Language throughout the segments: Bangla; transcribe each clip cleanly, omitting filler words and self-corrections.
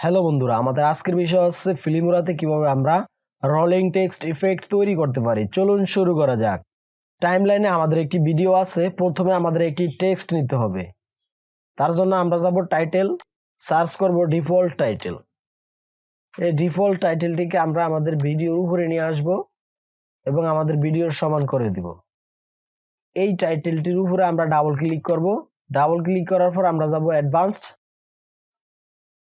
হ্যালো বন্ধুরা, আমাদের আজকের বিষয় হচ্ছে ফিল্মোরাতে কিভাবে আমরা রোলিং টেক্সট ইফেক্ট তৈরি করতে পারি। চলুন শুরু করা যাক। টাইমলাইনে আমাদের একটি ভিডিও আছে। প্রথমে আমাদের একটি টেক্সট নিতে হবে। তার জন্য আমরা যাব টাইটেল, সার্চ করব ডিফল্ট টাইটেল। এই ডিফল্ট টাইটেলটিকে আমরা আমাদের ভিডিওর উপরে নিয়ে আসব এবং আমাদের ভিডিওর সমান করে দিব। এই টাইটেলটির উপরে আমরা ডাবল ক্লিক করব। ডাবল ক্লিক করার পর আমরা যাব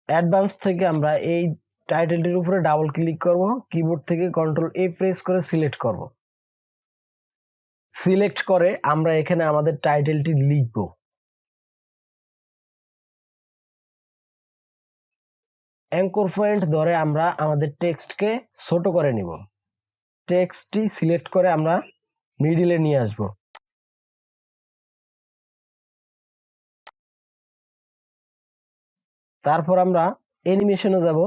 অ্যাডভান্স থেকে আমরা এই টাইটেলটির উপরে ডাবল ক্লিক করব। কিবোর্ড থেকে কন্ট্রোল-A প্রেস করে সিলেক্ট করব। সিলেক্ট করে আমরা এখানে আমাদের টাইটেলটি লিখব। অ্যাঙ্কর পয়েন্ট ধরে আমরা আমাদের টেক্সটকে ছোট করে নিব। টেক্সটটি সিলেক্ট করে আমরা মিডিলে নিয়ে আসব। তারপর আমরা অ্যানিমেশনে যাব।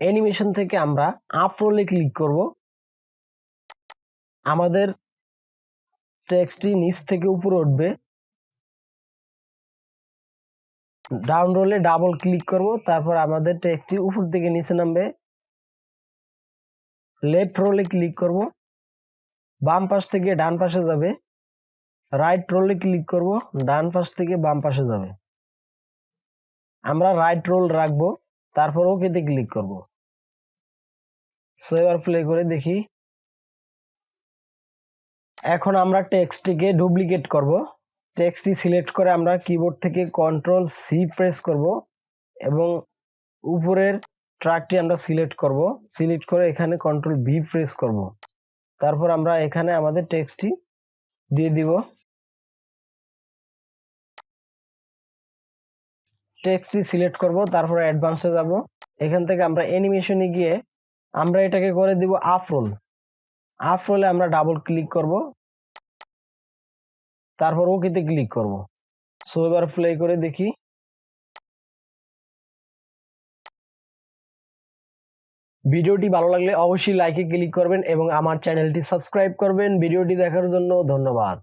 অ্যানিমেশন থেকে আমরা আপ রোলে ক্লিক করব। আমাদের টেক্সটটি নিচ থেকে উপরে উঠবে। ডাউন রোলে ডাবল ক্লিক করব। তারপর আমাদের টেক্সটটি উপর থেকে নিচে নামবে। লেফট রোলে ক্লিক করব। বাম পাশ থেকে ডান পাশে যাবে। রাইট রোলে ক্লিক করব। ডান পাশ থেকে বাম পাশে যাবে। আমরা রাইট রোল রাখবো। তারপর ওকেতে ক্লিক করব। সো এবার প্লে করে দেখি। এখন আমরা টেক্সটটিকে ডুপ্লিকেট করব। টেক্সটটি সিলেক্ট করে আমরা কিবোর্ড থেকে কন্ট্রোল-C প্রেস করব এবং উপরের ট্র্যাকটি আমরা সিলেক্ট করব। সিলেক্ট করে এখানে কন্ট্রোল-V প্রেস করব। তারপর আমরা এখানে আমাদের টেক্সটটি দিয়ে দিব। টেক্সটটি সিলেক্ট করব, তারপর অ্যাডভান্সে যাব। এখান থেকে আমরা অ্যানিমেশনে গিয়ে আমরা এটাকে করে দিব আপ রোল। আপ রোলে আমরা ডাবল ক্লিক করব, তারপর ওকেতে ক্লিক করব। সো এবার প্লে করে দেখি। ভিডিওটি ভালো লাগলে অবশ্যই লাইকে ক্লিক করবেন এবং আমার চ্যানেলটি সাবস্ক্রাইব করবেন। ভিডিওটি দেখার জন্য ধন্যবাদ।